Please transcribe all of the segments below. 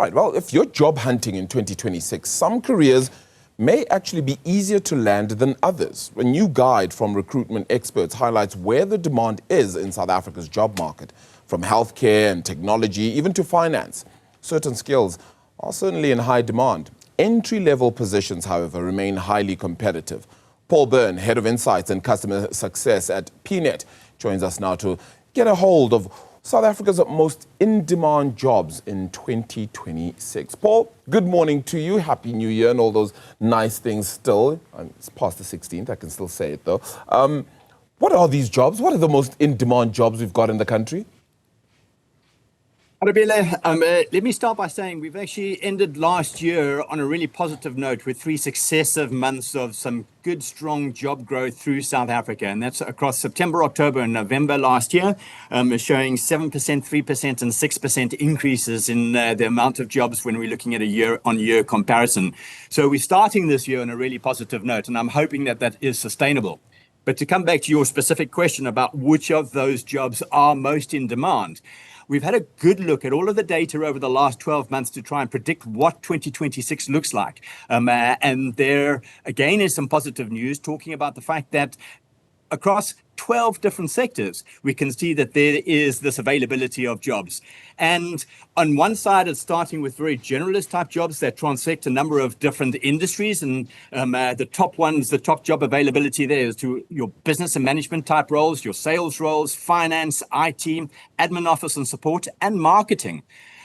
Right, well, if you're job hunting in 2026, some careers may actually be easier to land than others. A new guide from recruitment experts highlights where the demand is in South Africa's job market, from healthcare and technology, even to finance. Certain skills are certainly in high demand. Entry-level positions, however, remain highly competitive. Paul Byrne, Head of Insights and Customer Success at PNet, joins us now to get a hold of South Africa's most in-demand jobs in 2026. Paul, good morning to you. Happy New Year and all those nice things still. It's past the 16th, I can still say it though. What are these jobs? What are the most in-demand jobs we've got in the country? Let me start by saying we've actually ended last year on a really positive note with 3 successive months of some good, strong job growth through South Africa. And that's across September, October, and November last year, showing 7%, 3%, and 6% increases in the amount of jobs when we're looking at a year-on-year comparison. So we're starting this year on a really positive note, and I'm hoping that that is sustainable. But to come back to your specific question about which of those jobs are most in demand, we've had a good look at all of the data over the last 12 months to try and predict what 2026 looks like. And there, again, is some positive news talking about the fact that across 12 different sectors, we can see that there is this availability of jobs. And on one side, it's starting with very generalist type jobs that transect a number of different industries. And the top ones, the top job availability there is to your business and management type roles, your sales roles, finance, IT, admin office and support, and marketing.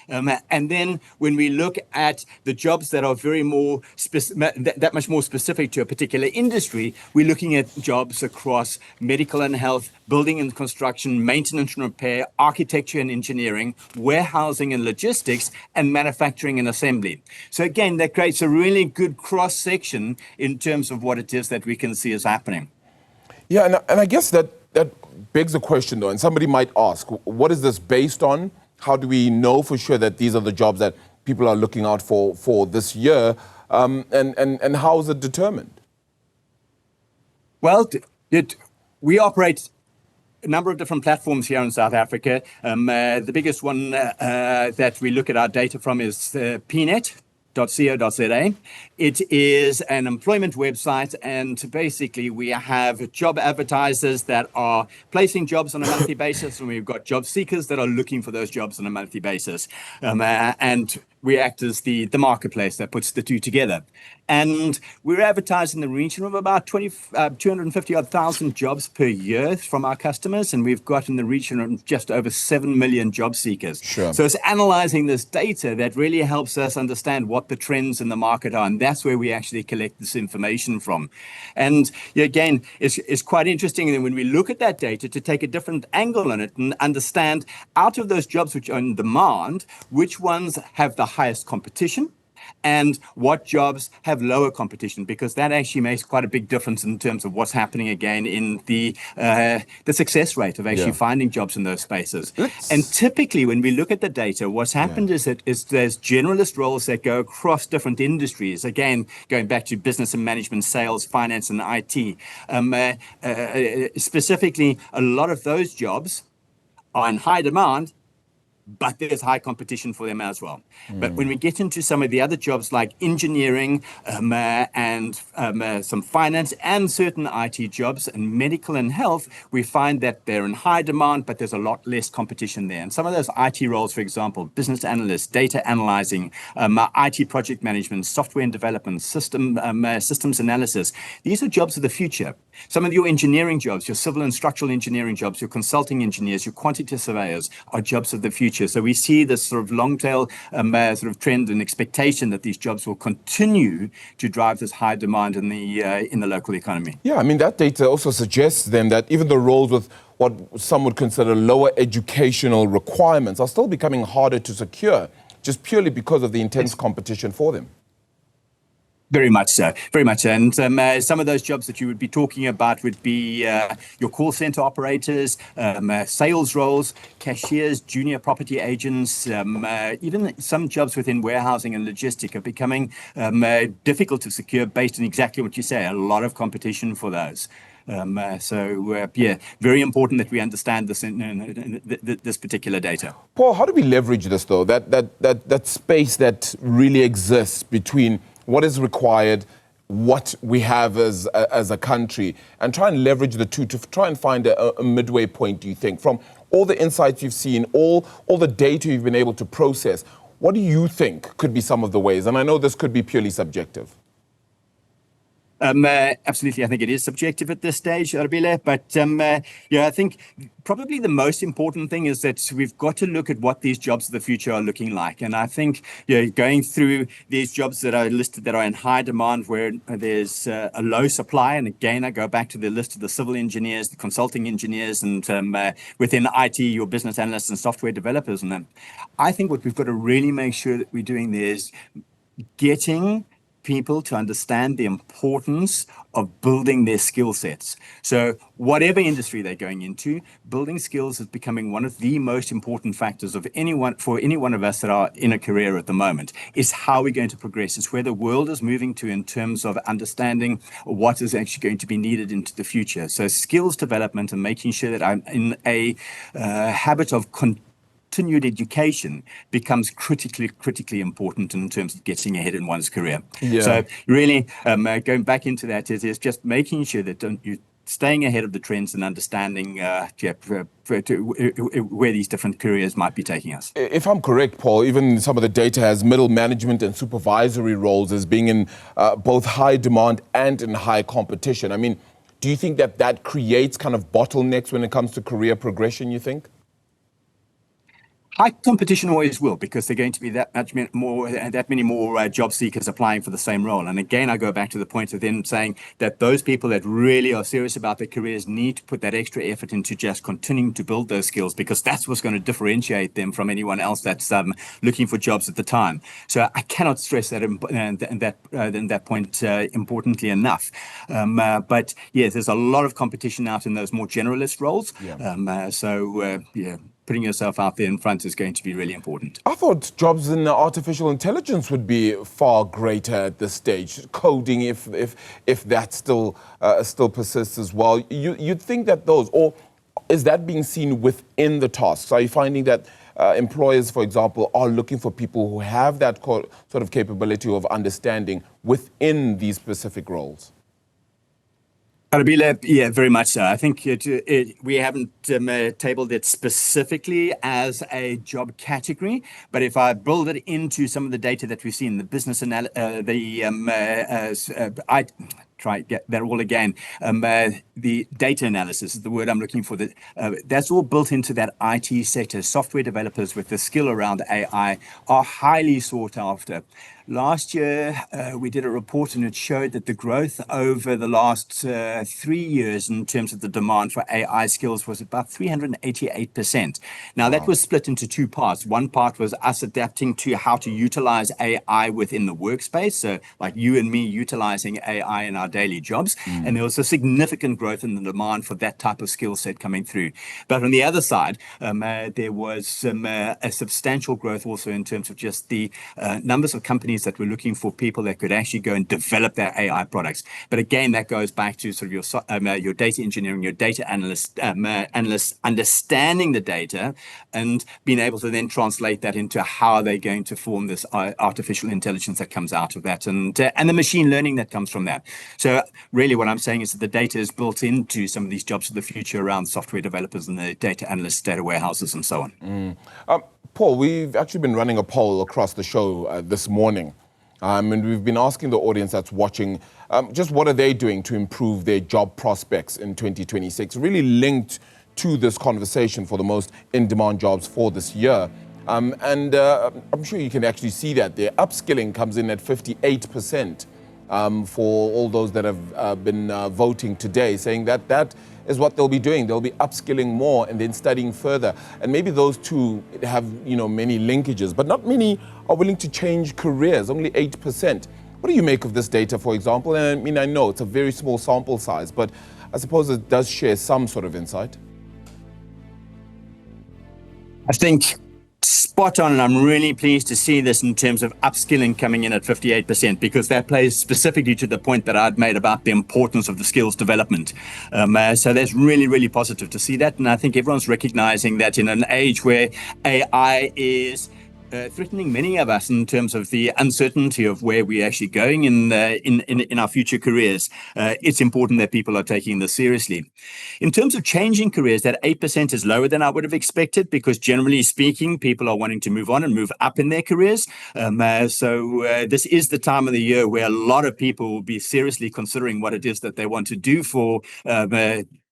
And then when we look at the jobs that are very more that much more specific to a particular industry, we're looking at jobs across medical and health, building and construction, maintenance and repair, architecture and engineering, warehousing and logistics, and manufacturing and assembly. So again, that creates a really good cross section in terms of what it is that we can see is happening. Yeah, and I guess that begs the question though, and somebody might ask, what is this based on? How do we know for sure that these are the jobs that people are looking out for this year? And how is it determined? Well, we operate a number of different platforms here in South Africa. The biggest one that we look at our data from is PNet.co.za. It is an employment website, and basically we have job advertisers that are placing jobs on a monthly basis, and we've got job seekers that are looking for those jobs on a monthly basis. And we act as the marketplace that puts the two together. And we're advertising in the region of about 250,000 jobs per year from our customers, and we've got in the region of just over 7 million job seekers. Sure. So it's analyzing this data that really helps us understand what the trends in the market are, and that's where we actually collect this information from. And again, it's quite interesting, and when we look at that data, to take a different angle on it and understand out of those jobs which are in demand, which ones have the highest competition, and what jobs have lower competition, because that actually makes quite a big difference in terms of what's happening again in the success rate of actually finding jobs in those spaces. And typically when we look at the data, what's happened is that there's generalist roles that go across different industries. Again, going back to business and management, sales, finance, and IT. Specifically, a lot of those jobs are in high demand, but there's high competition for them as well. But when we get into some of the other jobs like engineering and some finance and certain IT jobs and medical and health, we find that they're in high demand, but there's a lot less competition there. And some of those IT roles, for example, business analyst, data analyzing, IT project management, software and development, systems analysis, these are jobs of the future. Some of your engineering jobs, your civil and structural engineering jobs, your consulting engineers, your quantity surveyors are jobs of the future. So we see this sort of long tail sort of trend and expectation that these jobs will continue to drive this high demand in the local economy. Yeah, I mean, that data also suggests then that even the roles with what some would consider lower educational requirements are still becoming harder to secure, just purely because of the intense competition for them. Very much so, very much so. And some of those jobs that you would be talking about would be your call center operators, sales roles, cashiers, junior property agents, even some jobs within warehousing and logistics are becoming difficult to secure based on exactly what you say, a lot of competition for those. Very important that we understand this this particular data. Paul, how do we leverage this though? That space that really exists between what is required, what we have as a country, and try and leverage the two to try and find a midway point, do you think? From all the insights you've seen, all the data you've been able to process, what do you think could be some of the ways? And I know this could be purely subjective. Absolutely, I think it is subjective at this stage, Arbile, but I think probably the most important thing is that we've got to look at what these jobs of the future are looking like. And I think going through these jobs that are listed that are in high demand where there's a low supply, and again, I go back to the list of the civil engineers, the consulting engineers, and within IT, your business analysts and software developers. And I think what we've got to really make sure that we're doing there is getting people to understand the importance of building their skill sets. So whatever industry they're going into, building skills is becoming one of the most important factors of any one of us that are in a career at the moment. Is how we're going to progress. It's where the world is moving to in terms of understanding what is actually going to be needed into the future. So skills development and making sure that I'm in a habit of continued education becomes critically important in terms of getting ahead in one's career. Yeah. So really, going back into that is just making sure that you're staying ahead of the trends and understanding where these different careers might be taking us. If I'm correct, Paul, even some of the data has middle management and supervisory roles as being in both high demand and in high competition. I mean, do you think that creates kind of bottlenecks when it comes to career progression, you think? High competition always will, because there are going to be that many more job seekers applying for the same role. And again, I go back to the point of them saying that those people that really are serious about their careers need to put that extra effort into just continuing to build those skills, because that's what's going to differentiate them from anyone else that's looking for jobs at the time. So I cannot stress that point importantly enough. But yes, there's a lot of competition out in those more generalist roles. Yeah. Putting yourself out there in front is going to be really important. I thought jobs in artificial intelligence would be far greater at this stage. Coding, if that still persists as well. You'd think that those, or is that being seen within the tasks? Are you finding that employers, for example, are looking for people who have that sort of capability of understanding within these specific roles? Yeah, very much so. I think we haven't tabled it specifically as a job category, but if I build it into some of the data that we've seen, the business try get that all again. The data analysis is the word I'm looking for. That's all built into that IT sector. Software developers with the skill around AI are highly sought after. Last year, we did a report and it showed that the growth over the last 3 years in terms of the demand for AI skills was about 388%. Now, that was split into two parts. One part was us adapting to how to utilize AI within the workspace. So like you and me utilizing AI in our daily jobs. And there was a significant growth in the demand for that type of skill set coming through. But on the other side, there was a substantial growth also in terms of just the numbers of companies that were looking for people that could actually go and develop their AI products. But again, that goes back to sort of your data engineering, your data analysts understanding the data and being able to then translate that into how they're going to form this artificial intelligence that comes out of that, and the machine learning that comes from that. So really what I'm saying is that the data is built into some of these jobs of the future around software developers and the data analysts, data warehouses, and so on. Paul, we've actually been running a poll across the show this morning. And we've been asking the audience that's watching just what are they doing to improve their job prospects in 2026, really linked to this conversation for the most in-demand jobs for this year. I'm sure you can actually see that their upskilling comes in at 58%. For all those that have been voting today, saying that that is what they'll be doing. They'll be upskilling more and then studying further. And maybe those two have, many linkages, but not many are willing to change careers, only 8%. What do you make of this data, for example? And I know it's a very small sample size, but I suppose it does share some sort of insight. I think Spot on, and I'm really pleased to see this in terms of upskilling coming in at 58%, because that plays specifically to the point that I'd made about the importance of the skills development. So that's really, really positive to see that, and I think everyone's recognizing that in an age where AI is threatening many of us in terms of the uncertainty of where we're actually going in our future careers, it's important that people are taking this seriously. In terms of changing careers, that 8% is lower than I would have expected, because generally speaking, people are wanting to move on and move up in their careers. So this is the time of the year where a lot of people will be seriously considering what it is that they want to do for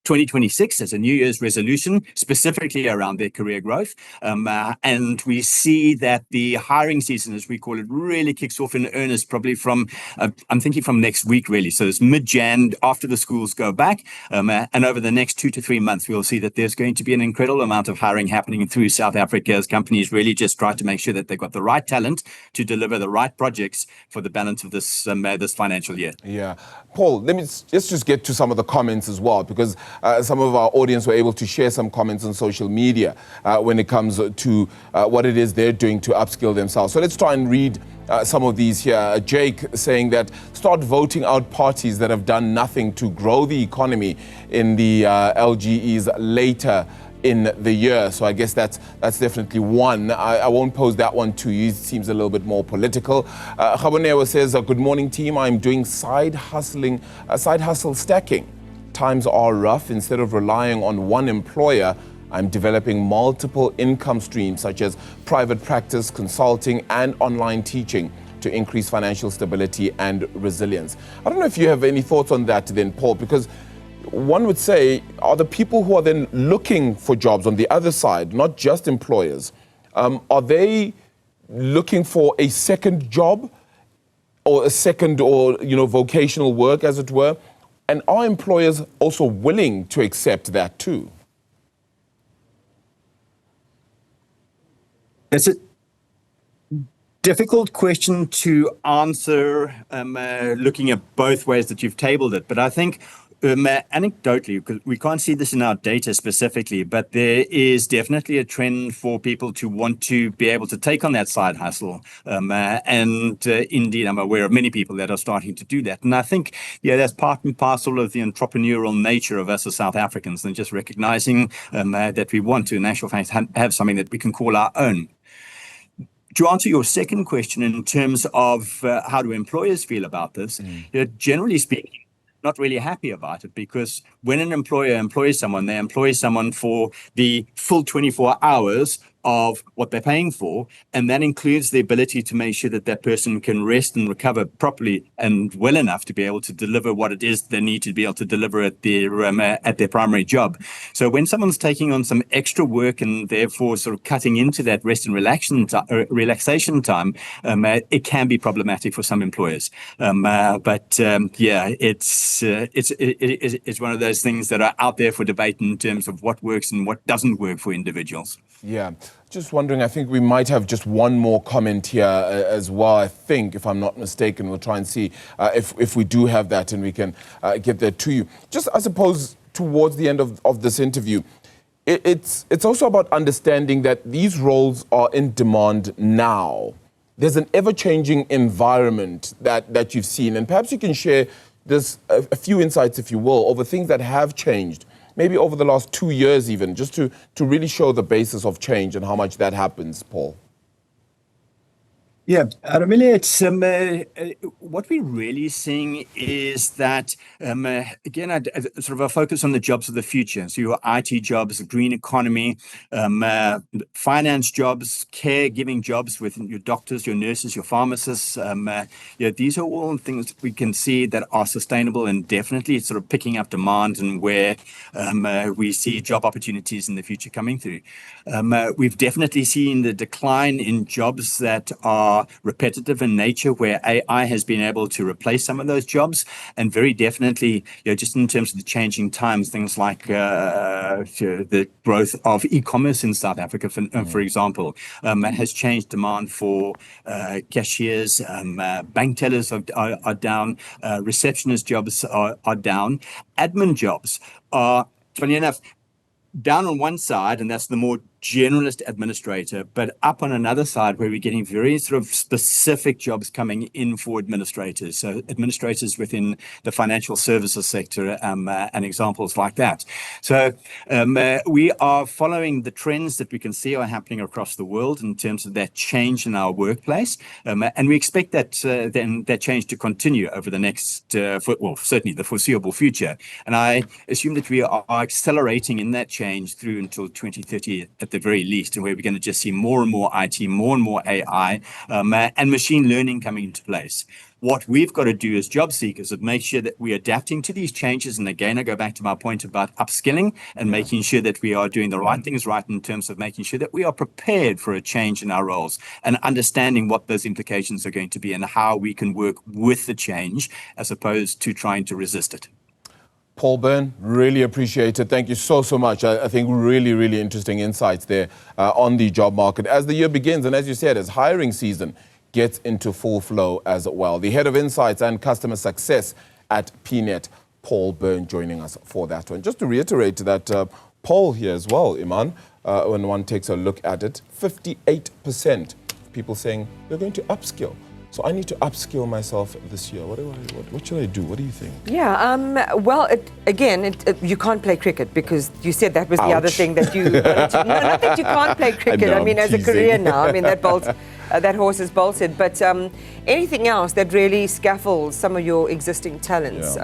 2026 as a New Year's resolution, specifically around their career growth. And we see that the hiring season, as we call it, really kicks off in earnest, probably from, I'm thinking from next week, really. So it's mid-Jan, after the schools go back. And over the next 2 to 3 months, we'll see that there's going to be an incredible amount of hiring happening through South Africa as companies really just try to make sure that they've got the right talent to deliver the right projects for the balance of this financial year. Yeah. Paul, let's just get to some of the comments as well, because some of our audience were able to share some comments on social media when it comes to what it is they're doing to upskill themselves. So let's try and read some of these here. Jake saying that start voting out parties that have done nothing to grow the economy in the LGEs later in the year. So I guess that's definitely one. I won't pose that one to you. It seems a little bit more political. Khabonewa says, good morning team. I'm doing side hustle stacking. Times are rough. Instead of relying on one employer, I'm developing multiple income streams such as private practice, consulting, and online teaching to increase financial stability and resilience. I don't know if you have any thoughts on that then, Paul, because one would say, are the people who are then looking for jobs on the other side, not just employers, are they looking for a second job or a second vocational work, as it were? And are employers also willing to accept that too? It's a difficult question to answer looking at both ways that you've tabled it. But I think anecdotally, because we can't see this in our data specifically, but there is definitely a trend for people to want to be able to take on that side hustle. And indeed, I'm aware of many people that are starting to do that. And I think, that's part and parcel of the entrepreneurial nature of us as South Africans, and just recognizing that we want to, in actual fact, have something that we can call our own. To answer your second question in terms of how do employers feel about this, generally speaking, not really happy about it, because when an employer employs someone, they employ someone for the full 24 hours of what they're paying for, and that includes the ability to make sure that that person can rest and recover properly and well enough to be able to deliver what it is they need to be able to deliver at their primary job. So when someone's taking on some extra work and therefore sort of cutting into that rest and relaxation time, it can be problematic for some employers. It's one of those things that are out there for debate in terms of what works and what doesn't work for individuals. Yeah, just wondering, I think we might have just one more comment here as well, I think, if I'm not mistaken. We'll try and see if we do have that and we can get that to you. Just, I suppose, towards the end of this interview, it's also about understanding that these roles are in demand now. There's an ever-changing environment that you've seen, and perhaps you can share this, a few insights, if you will, over things that have changed, maybe over the last 2 years even, just to really show the basis of change and how much that happens, Paul. Yeah, Aramile, it's what we're really seeing is that, again, sort of a focus on the jobs of the future. So your IT jobs, the green economy, finance jobs, caregiving jobs with your doctors, your nurses, your pharmacists. These are all things we can see that are sustainable and definitely sort of picking up demand, and where we see job opportunities in the future coming through. We've definitely seen the decline in jobs that are repetitive in nature, where AI has been able to replace some of those jobs, and very definitely, just in terms of the changing times, things like the growth of e-commerce in South Africa, for example, has changed demand for cashiers, bank tellers are down, receptionist jobs are down, admin jobs are, funny enough, down on one side, and that's the more generalist administrator, but up on another side where we're getting very sort of specific jobs coming in for administrators. So administrators within the financial services sector and examples like that. So we are following the trends that we can see are happening across the world in terms of that change in our workplace. And we expect that then that change to continue over the next, certainly the foreseeable future. And I assume that we are accelerating in that change through until 2030 at the very least, and where we're going to just see more and more IT, more and more AI, and machine learning coming into place. What we've got to do as job seekers is make sure that we're adapting to these changes. And again, I go back to my point about upskilling and making sure that we are doing the right things right in terms of making sure that we are prepared for a change in our roles and understanding what those implications are going to be and how we can work with the change as opposed to trying to resist it. Paul Byrne, really appreciate it. Thank you so much. I think really interesting insights there on the job market as the year begins. And as you said, as hiring season gets into full flow as well. The Head of Insights and Customer Success at PNet, Paul Byrne, joining us for that one. Just to reiterate that poll here as well, Iman, when one takes a look at it, 58% people saying they're going to upskill. So I need to upskill myself this year. What should I do? What do you think? Yeah, well, you can't play cricket because you said that was the other thing that you wanted to. No, not that you can't play cricket. I mean, as a career now, I mean, that horse is bolted. But anything else that really scaffolds some of your existing talents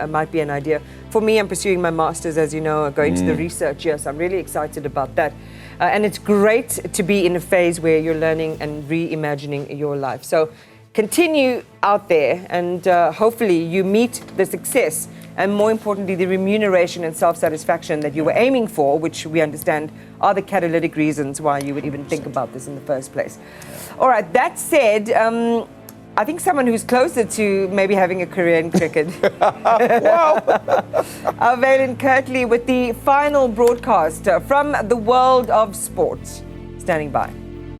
might be an idea. For me, I'm pursuing my master's, as you know, going to the research year, so I'm really excited about that. And it's great to be in a phase where you're learning and reimagining your life. So continue out there and hopefully you meet the success and more importantly, the remuneration and self-satisfaction that you were aiming for, which we understand are the catalytic reasons why you would even think about this in the first place. All right, that said, I think someone who's closer to maybe having a career in cricket. Valen Kirtley with the final broadcast from the world of sport. Standing by.